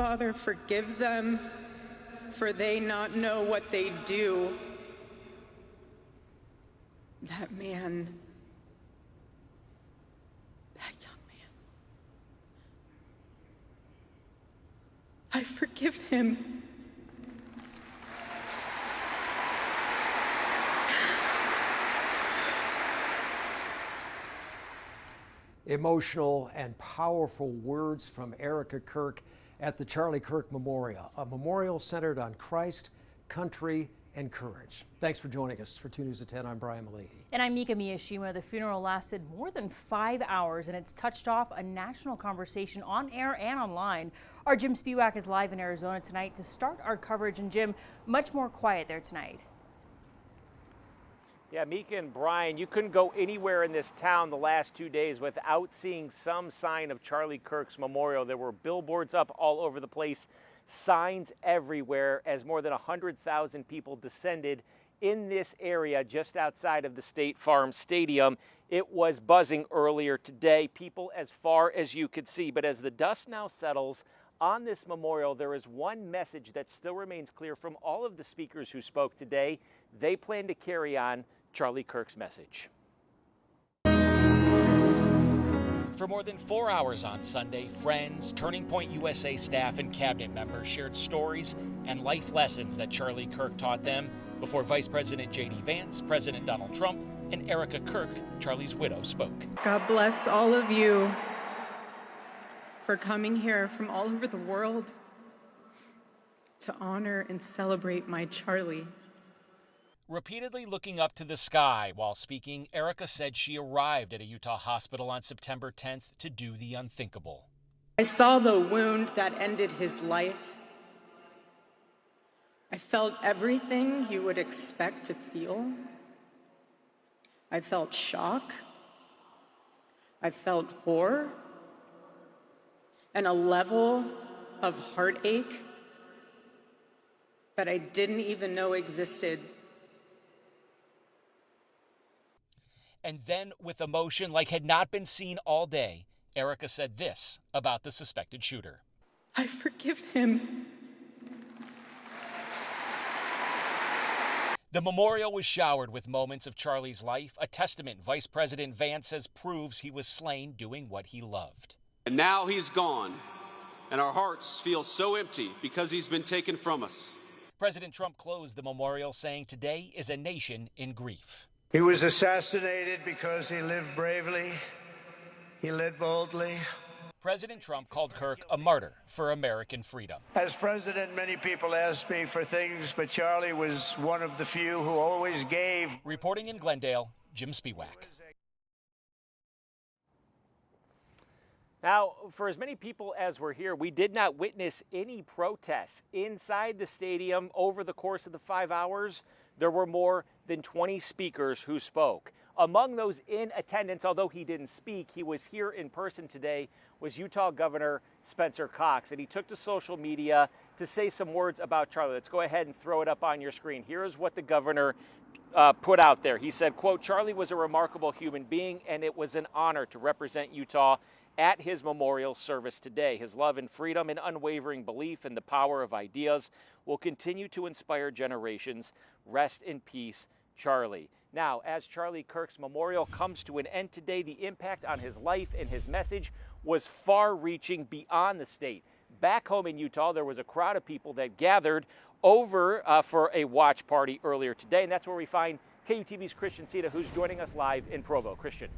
Father, forgive them, for they not know what they do. That man, that young man, I forgive him. Emotional and powerful words from Erica Kirk at the Charlie Kirk Memorial, a memorial centered on Christ, country, and courage. Thanks for joining us. For 2 News at 10, I'm Brian Malahi. And I'm Mika Miyashima. The funeral lasted more than 5 hours, and it's touched off a national conversation on air and online. Our Jim Spiewak is live in Arizona tonight to start our coverage. And Jim, much more quiet there tonight. Yeah, Mika and Brian, you couldn't go anywhere in this town the last 2 days without seeing some sign of Charlie Kirk's memorial. There were billboards up all over the place, signs everywhere, as more than 100,000 people descended in this area just outside of the State Farm Stadium. It was buzzing earlier today, people as far as you could see. But as the dust now settles on this memorial, there is one message that still remains clear from all of the speakers who spoke today. They plan to carry on Charlie Kirk's message. For more than 4 hours on Sunday, friends, Turning Point USA staff, and cabinet members shared stories and life lessons that Charlie Kirk taught them before Vice President J.D. Vance, President Donald Trump, and Erica Kirk, Charlie's widow, spoke. God bless all of you for coming here from all over the world to honor and celebrate my Charlie. Repeatedly looking up to the sky while speaking, Erica said she arrived at a Utah hospital on September 10th to do the unthinkable. I saw the wound that ended his life. I felt everything you would expect to feel. I felt shock. I felt horror. And a level of heartache that I didn't even know existed. And then, with emotion like had not been seen all day, Erica said this about the suspected shooter. I forgive him. The memorial was showered with moments of Charlie's life, a testament Vice President Vance says proves he was slain doing what he loved. And now he's gone, and our hearts feel so empty because he's been taken from us. President Trump closed the memorial saying today is a nation in grief. He was assassinated because he lived bravely, he led boldly. President Trump called Kirk a martyr for American freedom. As president, many people asked me for things, but Charlie was one of the few who always gave. Reporting in Glendale, Jim Spiewak. Now, for as many people as were here, we did not witness any protests inside the stadium over the course of the 5 hours. There were more than 20 speakers who spoke. Among those in attendance, although he didn't speak, he was here in person today, was Utah Governor Spencer Cox. And he took to social media to say some words about Charlie. Let's go ahead and throw it up on your screen. Here's what the governor put out there. He said, quote, Charlie was a remarkable human being, and it was an honor to represent Utah at his memorial service today. His love and freedom and unwavering belief in the power of ideas will continue to inspire generations. Rest in peace, Charlie. Now, as Charlie Kirk's memorial comes to an end today, the impact on his life and his message was far-reaching beyond the state. Back home in Utah, there was a crowd of people that gathered over for a watch party earlier today, and that's where we find KUTV's Christian Sita, who's joining us live in Provo. Christian.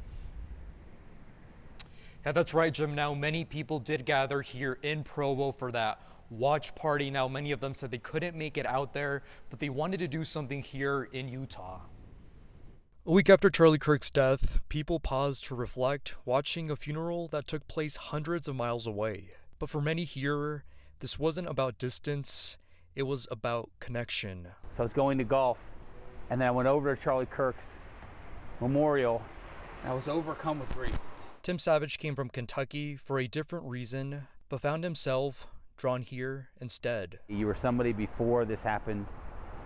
Yeah, that's right, Jim. Now, many people did gather here in Provo for that watch party. Now, many of them said they couldn't make it out there, but they wanted to do something here in Utah. A week after Charlie Kirk's death, people paused to reflect, watching a funeral that took place hundreds of miles away. But for many here, this wasn't about distance, it was about connection. So I was going to golf, and then I went over to Charlie Kirk's memorial, and I was overcome with grief. Tim Savage came from Kentucky for a different reason, but found himself drawn here instead. You were somebody before this happened,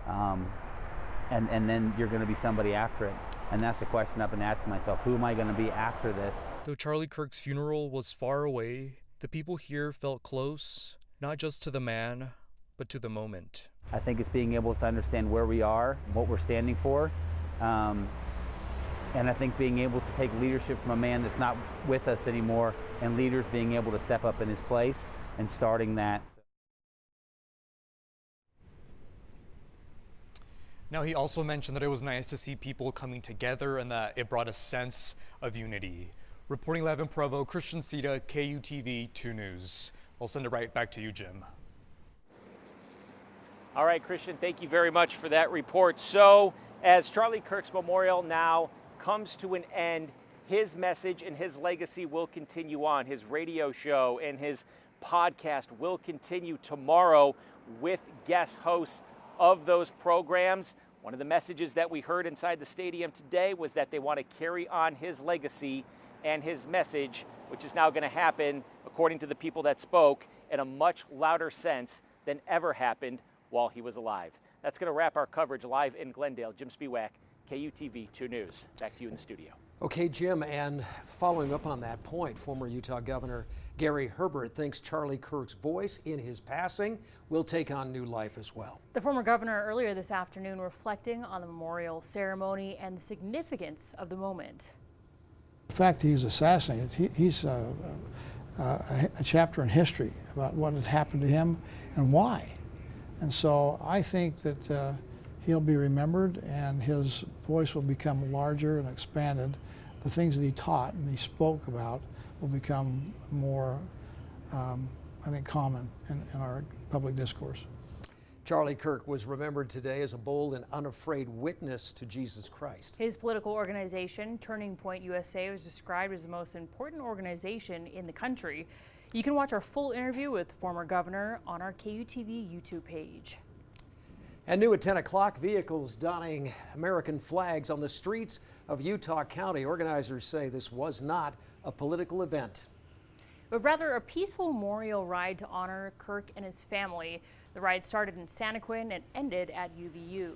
and then you're going to be somebody after it. And that's the question I've been asking myself, who am I going to be after this? Though Charlie Kirk's funeral was far away, the people here felt close, not just to the man, but to the moment. I think it's being able to understand where we are, what we're standing for, and I think being able to take leadership from a man that's not with us anymore, and leaders being able to step up in his place and starting that. Now, he also mentioned that it was nice to see people coming together and that it brought a sense of unity. Reporting live in Provo, Christian Sita, KUTV 2 News. I'll send it right back to you, Jim. All right, Christian, thank you very much for that report. So, as Charlie Kirk's memorial now comes to an end, his message and his legacy will continue on. His radio show and his podcast will continue tomorrow with guest hosts of those programs. One of the messages that we heard inside the stadium today was that they want to carry on his legacy and his message, which is now going to happen, according to the people that spoke, in a much louder sense than ever happened while he was alive. That's going to wrap our coverage live in Glendale. Jim Spiewak, KUTV 2 News. Back to you in the studio. Okay, Jim, and following up on that point, former Utah Governor Gary Herbert thinks Charlie Kirk's voice in his passing will take on new life as well. The former governor earlier this afternoon reflecting on the memorial ceremony and the significance of the moment. The fact that he was assassinated, he's a chapter in history about what had happened to him and why. And so I think that he'll be remembered and his voice will become larger and expanded. The things that he taught and he spoke about will become more, I think, common in our public discourse. Charlie Kirk was remembered today as a bold and unafraid witness to Jesus Christ. His political organization, Turning Point USA, was described as the most important organization in the country. You can watch our full interview with the former governor on our KUTV YouTube page. And new at 10 o'clock, vehicles donning American flags on the streets of Utah County. Organizers say this was not a political event, but rather a peaceful memorial ride to honor Kirk and his family. The ride started in Santaquin and ended at UVU.